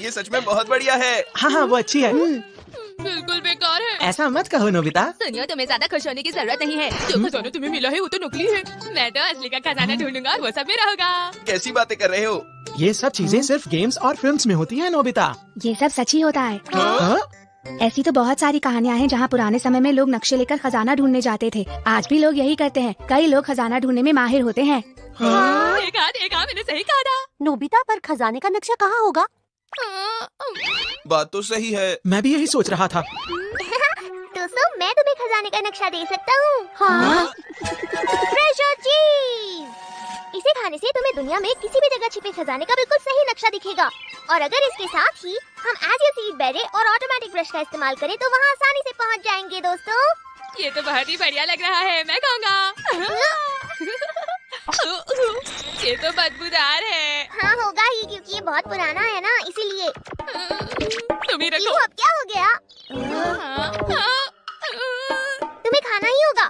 ये सच में बहुत बढ़िया है। हाँ हाँ वो अच्छी है। बिल्कुल बेकार है। ऐसा मत कहो नोबिता। सुनियो, तुम्हें ज्यादा खुश होने की जरूरत नहीं है। जो खजाना तुम्हें मिला है वो तो नकली है। मैं तो असली का खजाना ढूंढूंगा और वो सब मेरा होगा। कैसी बातें कर रहे हो? ये सब चीजें सिर्फ गेम्स और फिल्म्स में होती हैं नोबिता। ये सब सच ही होता है। हाँ? ऐसी तो बहुत सारी कहानियाँ हैं जहाँ पुराने समय में लोग नक्शे लेकर खजाना ढूंढने जाते थे। आज भी लोग यही करते हैं। कई लोग खजाना ढूंढने में माहिर होते हैं। देखा मैंने सही कहा था। नोबिता, पर खजाने का नक्शा कहाँ होगा? बात तो सही है। मैं भी यही सोच रहा था। दोस्तों, मैं तुम्हें खजाने का नक्शा दे सकता हूँ। हाँ? ट्रेजर चीज। इसे खाने से तुम्हें दुनिया में किसी भी जगह छिपे खजाने का बिल्कुल सही नक्शा दिखेगा। और अगर इसके साथ ही हम एज यू सीड बेरे और ऑटोमेटिक ब्रश का इस्तेमाल करें तो वहाँ आसानी से पहुँच जाएंगे। दोस्तों, ये तो बहुत ही बढ़िया लग रहा है। मैं खाऊंगा। ये तो बदबूदार है। हाँ होगा ही, क्योंकि ये बहुत पुराना है ना, इसीलिए। तुम ही रखो। क्यों, अब क्या हो गया? तुम्हें खाना ही होगा।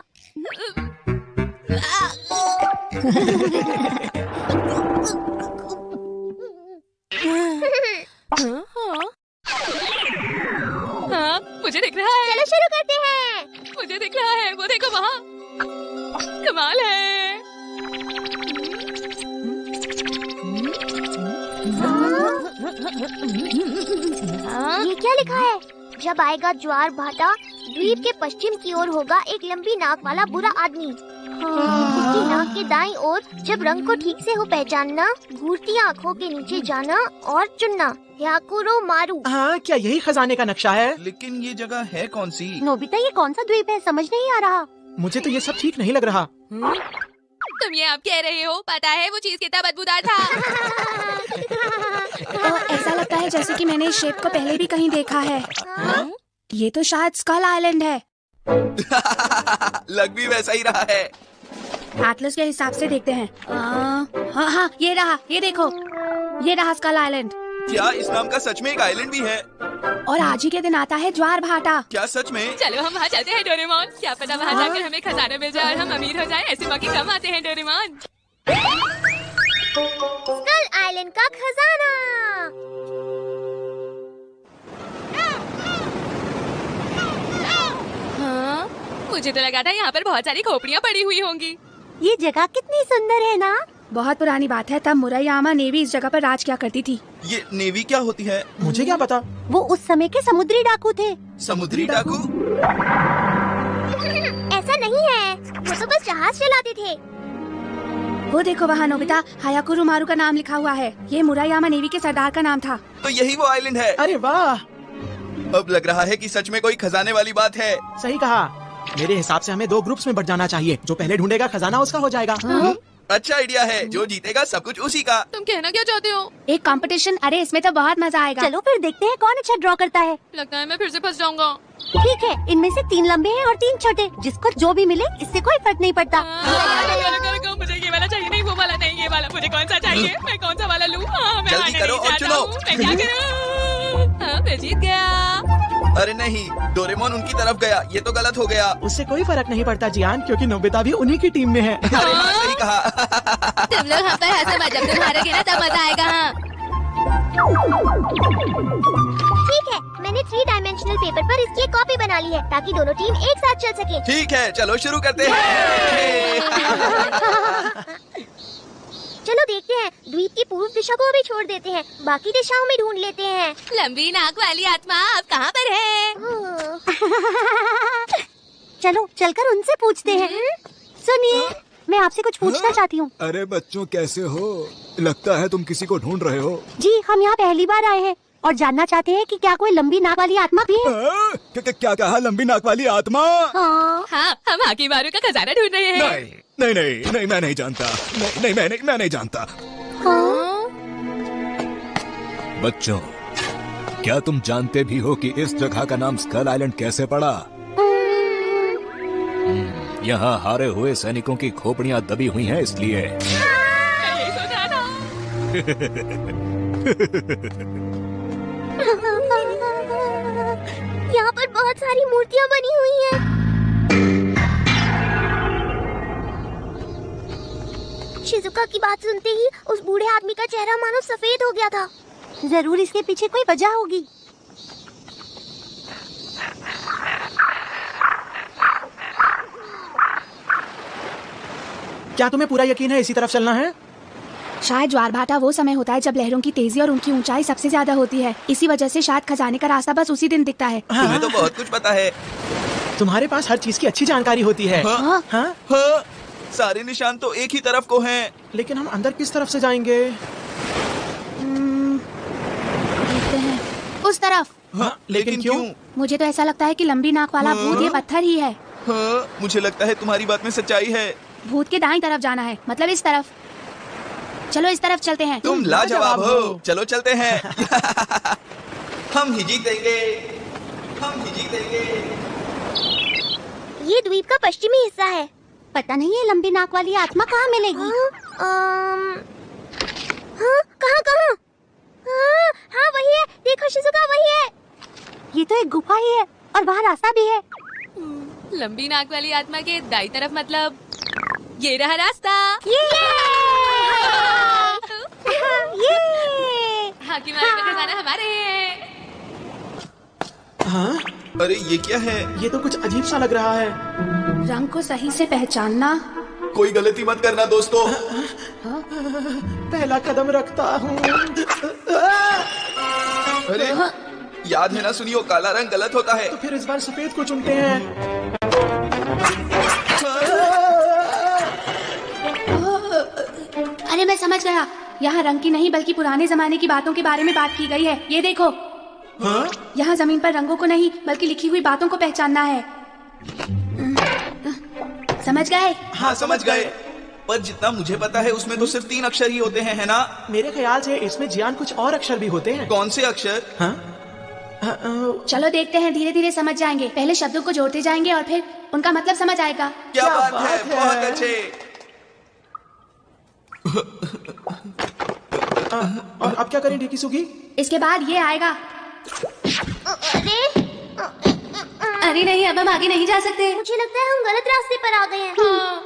हाँ, मुझे दिख रहा है। चलो शुरू करते हैं। मुझे दिख रहा है, वो देखो वहाँ। कमाल है। ये क्या लिखा है? जब आएगा ज्वार भाटा, द्वीप के पश्चिम की ओर होगा एक लंबी नाक वाला बुरा आदमी। उसकी नाक के दाईं ओर जब रंग को ठीक से हो पहचानना, घूरती आँखों के नीचे जाना और चुनना। याकुरो मारू। हाँ, क्या यही खजाने का नक्शा है? लेकिन ये जगह है कौन सी? नोबिता, ये कौन सा द्वीप है? समझ नहीं आ रहा। मुझे तो ये सब ठीक नहीं लग रहा। तुम ये आप कह रहे हो? पता है वो चीज कितना बदबूदार था। ऐसा लगता है जैसे कि मैंने इस शेप को पहले भी कहीं देखा है। ये तो शायद स्कल आइलैंड है। लग भी वैसा ही रहा है। एटलस के हिसाब से देखते हैं। हाँ हाँ, ये रहा, ये देखो, ये रहा स्कल आइलैंड। क्या इस नाम का सच में एक आइलैंड भी है? और आज ही के दिन आता है ज्वार भाटा। क्या सच में? चलो हम वहाँ चलते हैं डोरेमोन। क्या पता वहाँ जाकर हमें खजाना मिल जाए और हम अमीर हो जाएं। ऐसे मौके कम आते हैं डोरेमोन। स्कल आइलैंड का खजाना। हाँ, मुझे तो लगा था यहाँ पर बहुत सारी खोपड़ियाँ पड़ी हुई होंगी। ये जगह कितनी सुंदर है ना? बहुत पुरानी बात है, तब मुरायामा नेवी इस जगह पर राज किया करती थी। ये नेवी क्या होती है? मुझे क्या पता। वो उस समय के समुद्री डाकू थे। समुद्री डाकू? ऐसा नहीं है, वो तो बस जहाज चलाते थे। वो देखो वहाँ नोबिता, हायाकुरो मारू का नाम लिखा हुआ है। ये मुरायामा नेवी के सरदार का नाम था। तो यही वो आइलैंड है। अरे वाह, अब लग रहा है कि सच में कोई खजाने वाली बात है। सही कहा। मेरे हिसाब से हमें 2 ग्रुप्स में बट जाना चाहिए। जो पहले ढूंढेगा खजाना उसका हो जाएगा। अच्छा आइडिया है। जो जीतेगा सब कुछ उसी का। तुम कहना क्या चाहते हो? एक कंपटीशन। अरे इसमें तो बहुत मजा आएगा। चलो फिर देखते हैं कौन अच्छा ड्रॉ करता है। लगता है मैं फिर से फंस जाऊंगा। ठीक है, इनमें से 3 लंबे हैं और 3 छोटे। जिसको जो भी मिले इससे कोई फर्क नहीं पड़ता। रुको, मुझे ये वाला चाहिए। नहीं वो वाला नहीं, ये वाला। मुझे कौन सा चाहिए? मैं कौन सा वाला लूँ? मैं जल्दी करो और चुनो। मैं क्या करूँ? हाँ, मैं जीत गया। अरे नहीं, डोरेमोन उनकी तरफ गया। ये तो गलत हो गया। उससे कोई फर्क नहीं पड़ता जियान, क्योंकि नोबिता भी उन्हीं की टीम में है। अरे हाँ, सही कहा। तुम लोग हम पर हंसो मत। जब तुम हारोगे ना तब मजा आएगा। हाँ, ठीक है, मैंने 3 डायमेंशनल पेपर पर इसकी एक कॉपी बना ली है ताकि दोनों टीम एक साथ चल सके। ठीक है, चलो शुरू करते हैं। चलो देखते हैं, द्वीप की पूर्व दिशा को अभी छोड़ देते हैं, बाकी दिशाओं में ढूंढ लेते हैं। लंबी नाक वाली आत्मा अब कहाँ पर है? चलो चलकर उनसे पूछते हैं। सुनिए, मैं आपसे कुछ पूछना चाहती हूँ। अरे बच्चों, कैसे हो? लगता है तुम किसी को ढूंढ रहे हो। जी, हम यहाँ पहली बार आए हैं और जानना चाहते हैं कि क्या कोई लंबी नाक वाली आत्मा भी है? क्या कहा? लंबी नाक वाली आत्मा? हाँ। हाँ, हम हाकी मारू का खजाना ढूंढ रहे हैं। नहीं, मैं नहीं जानता। नहीं, मैं नहीं जानता। हाँ? बच्चों, क्या तुम जानते भी हो कि इस जगह का नाम स्कल आइलैंड कैसे पड़ा? यहाँ हारे हुए सैनिकों की खोपड़ियाँ दबी हुई हैं, इसलिए। मैं यही सोच रहा था। यहाँ पर बहुत सारी मूर्तियाँ बनी हुई हैं। शिजुका की बात सुनते ही उस बूढ़े आदमी का चेहरा मानो सफेद हो गया था। जरूर इसके पीछे कोई वजह होगी। क्या तुम्हें पूरा यकीन है इसी तरफ चलना है? शायद ज्वार भाटा वो समय होता है जब लहरों की तेजी और उनकी ऊंचाई सबसे ज्यादा होती है। इसी वजह से शायद खजाने का रास्ता बस उसी दिन दिखता है। तुम्हें तो बहुत कुछ पता है। तुम्हारे पास हर चीज की अच्छी जानकारी होती है। हाँ? हाँ? हाँ, सारे निशान तो एक ही तरफ को हैं। लेकिन हम अंदर किस तरफ से जाएंगे? देखते हैं उस तरफ। हाँ, लेकिन क्यों? मुझे तो ऐसा लगता है कि लंबी नाक वाला भूत ये पत्थर ही है। हाँ, मुझे लगता है तुम्हारी बात में सच्चाई है। भूत के दाईं तरफ जाना है, मतलब इस तरफ। चलो इस तरफ चलते हैं। तुम लाजवाब हो। चलो चलते हैं। हम ही जीतेंगे, हम ही जीतेंगे। ये द्वीप का पश्चिमी हिस्सा है। पता नहीं ये लंबी नाक वाली आत्मा कहाँ मिलेगी। कहाँ? हाँ वही है, देखो शिज़ुका, वही है। ये तो एक गुफा ही है और वहाँ रास्ता भी है। लंबी नाक वाली आत्मा के दाई तरफ मतलब ये रहा रास्ता। हाकिम वाले का खजाना हमारे है। हाँ? अरे ये क्या है? ये तो कुछ अजीब सा लग रहा है। रंग को सही से पहचानना। कोई गलती मत करना दोस्तों। पहला कदम रखता हूँ। अरे याद है ना सुनियो, काला रंग गलत होता है। तो फिर इस बार सफेद को चुनते हैं। अरे मैं समझ गया, यहाँ रंग की नहीं बल्कि पुराने जमाने की बातों के बारे में बात की गई है। ये देखो। हाँ? यहाँ जमीन पर रंगों को नहीं बल्कि लिखी हुई बातों को पहचानना है। समझ गए? हाँ समझ गए। पर जितना मुझे पता है उसमें तो सिर्फ 3 अक्षर ही होते हैं, है ना? मेरे ख्याल से इसमें जियान कुछ और अक्षर भी होते हैं। कौन से अक्षर? हाँ? चलो देखते हैं, धीरे धीरे समझ जाएंगे। पहले शब्दों को जोड़ते जाएंगे और फिर उनका मतलब समझ आएगा। क्या बात है, बहुत अच्छे। और अब क्या करें ढेकीसुगी? इसके बाद ये आएगा। अरे नहीं, अब हम आगे नहीं जा सकते। मुझे लगता है हम गलत रास्ते पर आ गए हैं।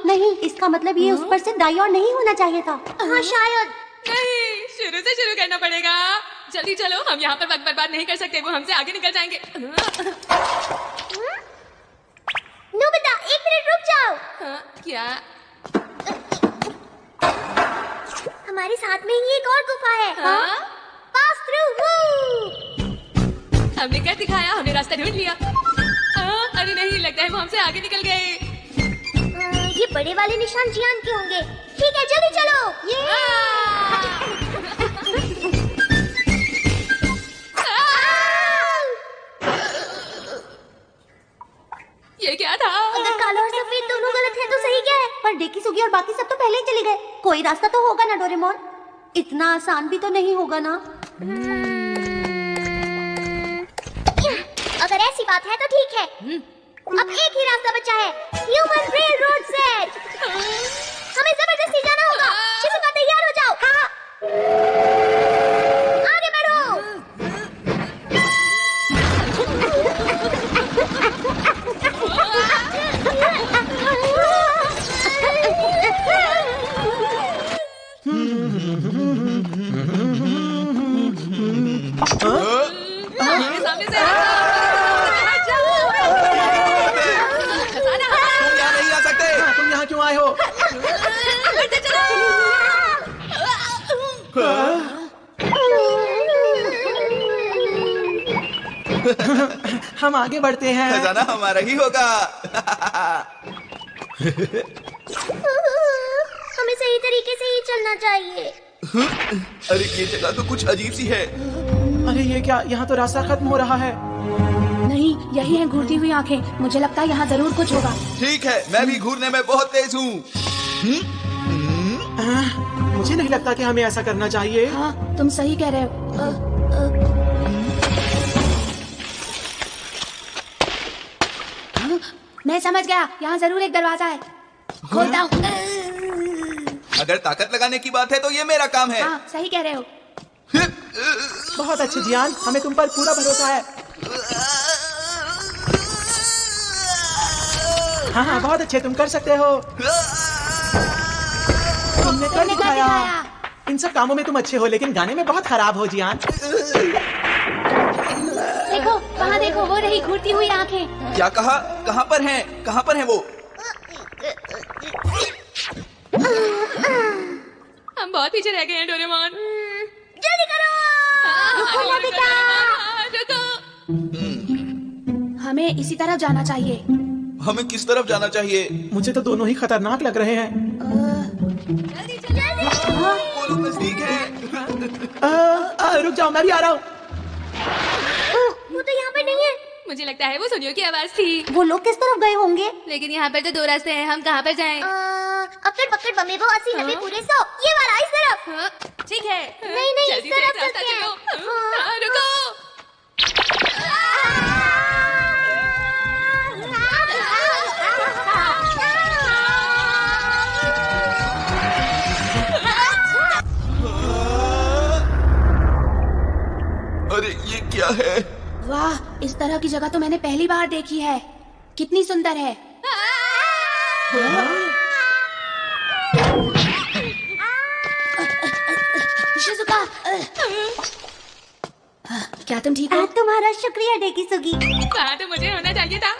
नहीं, इसका मतलब ये उस पर से दाईं ओर नहीं होना चाहिए था। हाँ शायद। नहीं, शुरू से शुरू करना पड़ेगा। जल्दी चलो, हम यहाँ पर वक्त बर्बाद नहीं कर सकते। वो हमसे आगे निकल जाएंगे। नोबिता, 1 मिनट रुक जाओ। हाँ, क्या? हमारे साथ में ही एक और गुफा है। हाँ? Pass through. हमने कर दिखाया, हमने रास्ता ढूंढ लिया। अरे नहीं, लगता है वो हमसे आगे निकल गए। ये बड़े वाले निशान जियान के होंगे। ठीक है, जल्दी चलो। ये क्या था? अगर काला और सफेद दोनों गलत है तो सही क्या है? पर डेकीसुगी और बाकी सब तो पहले ही चले गए। कोई रास्ता तो होगा ना डोरेमोन? इतना आसान भी तो नहीं होगा ना। अगर ऐसी बात है तो ठीक है। अब एक ही रास्ता बचा है, ह्यूमन रेल रोड सेट। हमें जबरदस्ती जाना होगा। शिज़ुका, तैयार हो जाओ। हाँ। आगे बढ़ो। मेरे सामने से तुम यहाँ नहीं आ सकते। तुम यहाँ क्यों आए हो? हम आगे बढ़ते हैं। खजाना हमारा ही होगा। हमें सही तरीके से ही चलना चाहिए। अरे ये जगह तो कुछ अजीब सी है। अरे ये क्या, यहाँ तो रास्ता खत्म हो रहा है। नहीं, यही है घूरती हुई आंखें। मुझे लगता है यहाँ जरूर कुछ होगा। ठीक है, मैं भी घूरने में बहुत तेज हूँ। मुझे नहीं लगता कि हमें ऐसा करना चाहिए। हाँ, तुम सही कह रहे हो। मैं समझ गया, यहाँ जरूर एक दरवाजा है। खोलता हूँ। अगर ताकत लगाने की बात है तो ये मेरा काम है। हाँ, सही कह रहे हो। बहुत अच्छे जियान, हमें तुम पर पूरा भरोसा है। हाँ हाँ, बहुत अच्छे, तुम कर सकते हो। तुमने कर दिखाया। इन सब कामों में तुम अच्छे हो लेकिन गाने में बहुत खराब हो जियान। देखो वहाँ देखो, वो रही घूरती हुई आंखें। क्या कहा? कहाँ पर हैं? कहाँ पर हैं वो? हम बहुत पीछे रह गए हैं डोरेमोन। जल्दी करो। रुको नोबिता। रुको। हमें इसी तरफ जाना चाहिए। हमें किस तरफ जाना चाहिए? मुझे तो दोनों ही खतरनाक लग रहे हैं। वो लोग नजदीक हैं। रुक जाओ, मैं भी आ रहा हूँ। वो तो यहाँ पे नहीं है। मुझे लगता है वो सोनियो की आवाज थी। वो लोग किस तरफ गए होंगे? लेकिन यहाँ पर तो 2 रास्ते हैं, हम कहाँ पर जाएं? अक्कड़ बक्कड़ बम्बे वो 80 90 पूरे 100 ये वाला इस तरफ। हाँ, ठीक है। नहीं नहीं इस जल्दी से तरफ एक रास्ता चलते हैं। चलो। हाँ, रुको। अरे ये क्या है? वाह, इस तरह की जगह तो मैंने पहली बार देखी है। कितनी सुंदर है। शिजुका, क्या तुम ठीक हो? तुम्हारा शुक्रिया डेकिसुगी। वहाँ तो मुझे होना चाहिए था।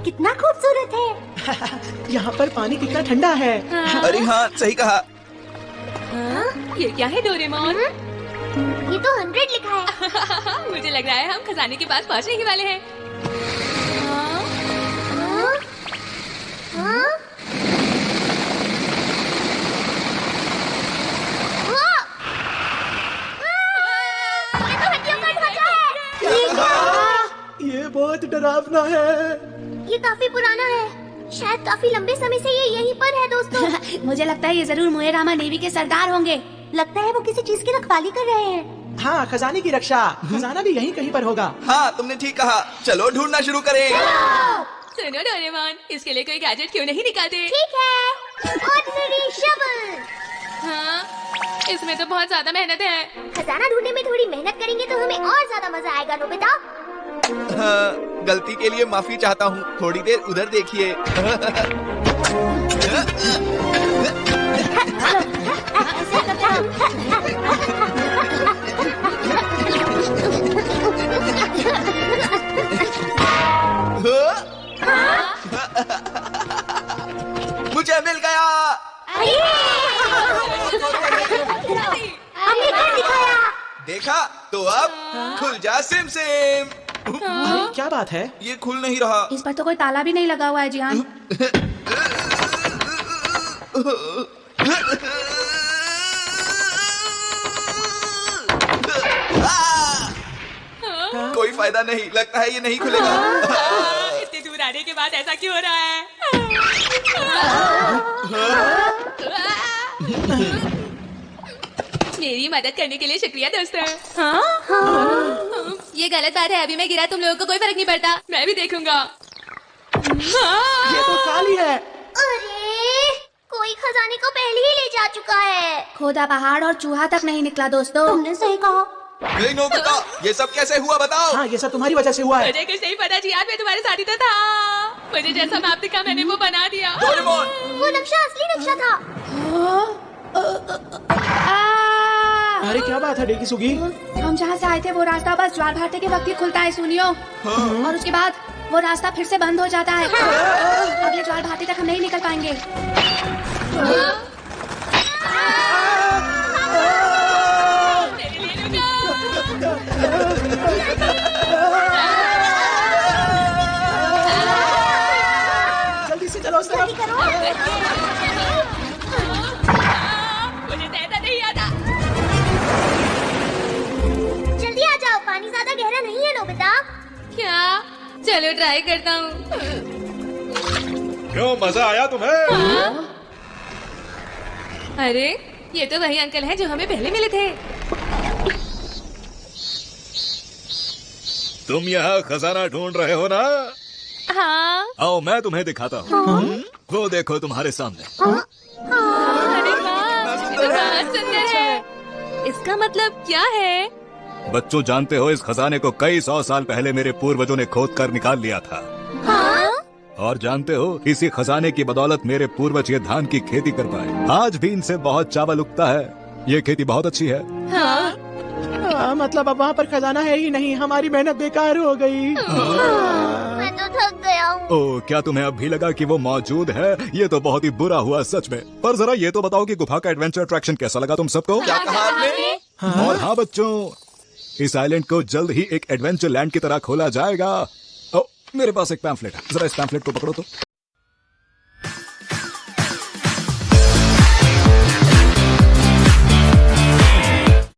कितना खूबसूरत है। यहाँ पर पानी कितना ठंडा है। अरे हाँ, सही कहा। ये क्या है डोरेमोन? ये तो 100 लिखा है। मुझे लग रहा है हम खजाने के पास पहुँचने ही वाले हैं। हाँ? हाँ? ये तो हड्डियों का ढांचा है। ये बहुत डरावना है। ये काफी पुराना है। शायद काफी लंबे समय से ये यहीं पर है दोस्तों। मुझे लगता है ये जरूर मुएरामा नेवी के सरदार होंगे। लगता है वो किसी चीज की रखवाली कर रहे हैं। हाँ, खजाने की रक्षा। खजाना भी यहीं कहीं पर होगा। हाँ, तुमने ठीक कहा। चलो ढूंढना शुरू करें। सुनो डोरेमोन, इसके लिए कोई गैजेट क्यों नहीं निकालते? ठीक है। Ordinary shovel. हाँ, इसमें तो बहुत ज्यादा मेहनत है। खजाना ढूंढने में थोड़ी मेहनत करेंगे तो हमें और ज्यादा मजा आएगा नोबिता। हाँ, गलती के लिए माफी चाहता हूँ। थोड़ी देर उधर देखिए। मुझे मिल गया। हमने क्या दिखाया? देखा तो अब खुल जा सिम सिम। अरे क्या बात है? ये खुल नहीं रहा। इस पर तो कोई ताला भी नहीं लगा हुआ है जियान। कोई फायदा नहीं, लगता है ये नहीं खुलेगा। इतनी दूर आने के बाद ऐसा क्यों हो रहा है? मेरी मदद करने के लिए शुक्रिया दोस्तों। ये गलत बात है, अभी मैं गिरा तुम लोगों को कोई फर्क नहीं पड़ता। मैं भी देखूंगा। ये तो खाली है। अरे कोई खजाने को पहले ही ले जा चुका है। खोदा पहाड़ और चूहा तक नहीं निकला दोस्तों। तुमने सही कहा। नहीं नोबिता, ये सब कैसे हुआ बताओ। हाँ, ये सब तुम्हारी वजह से हुआ है। मुझे कुछ नहीं पता जी, आज मैं तुम्हारे साथ ही तो था। मुझे जैसा मैप दिखा मैंने वो बना दिया। डोरेमोन, वो नक्शा असली नक्शा था। अरे क्या बात है डेकिसुगी? हम जहाँ से आए थे वो रास्ता बस ज्वार भाटे के वक्त ही खुलता है सुनियो। और उसके बाद वो रास्ता फिर से बंद हो जाता है। अगले ज्वार भाटे तक हम नहीं निकल पाएंगे। मेरे लिए रुको। जल्दी से चलो उस तरफ। मुझे तैरना नहीं आता। जल्दी आ जाओ, पानी ज्यादा गहरा नहीं है नोबिता। क्या? चलो ट्राई करता हूँ। क्यों, मजा आया तुम्हें? अरे ये तो वही अंकल हैं जो हमें पहले मिले थे। तुम यहाँ खजाना ढूंढ रहे हो ना? हाँ। आओ मैं तुम्हें दिखाता हूँ। वो देखो तुम्हारे सामने। अरे वाह, ये तो बहुत सुंदर है। इसका मतलब क्या है? बच्चों, जानते हो इस खजाने को कई 100 साल पहले मेरे पूर्वजों ने खोद कर निकाल लिया था। और जानते हो, इसी खजाने की बदौलत मेरे पूर्वज ये धान की खेती कर पाए। आज भी इनसे बहुत चावल उगता है। ये खेती बहुत अच्छी है। मतलब अब वहाँ पर खजाना है ही नहीं, हमारी मेहनत बेकार हो गई। मैं तो थक गया हूँ। ओह, क्या तुम्हें अब भी लगा कि वो मौजूद है? ये तो बहुत ही बुरा हुआ सच में। पर जरा ये तो बताओ कि गुफा का एडवेंचर अट्रैक्शन कैसा लगा तुम सबको? क्या कहा आपने? और हाँ बच्चों, इस आइलैंड को जल्द ही एक एडवेंचर लैंड की तरह खोला जाएगा। ओ, मेरे पास एक पैम्फलेट है, जरा इस पैम्फलेट को पकड़ो तो।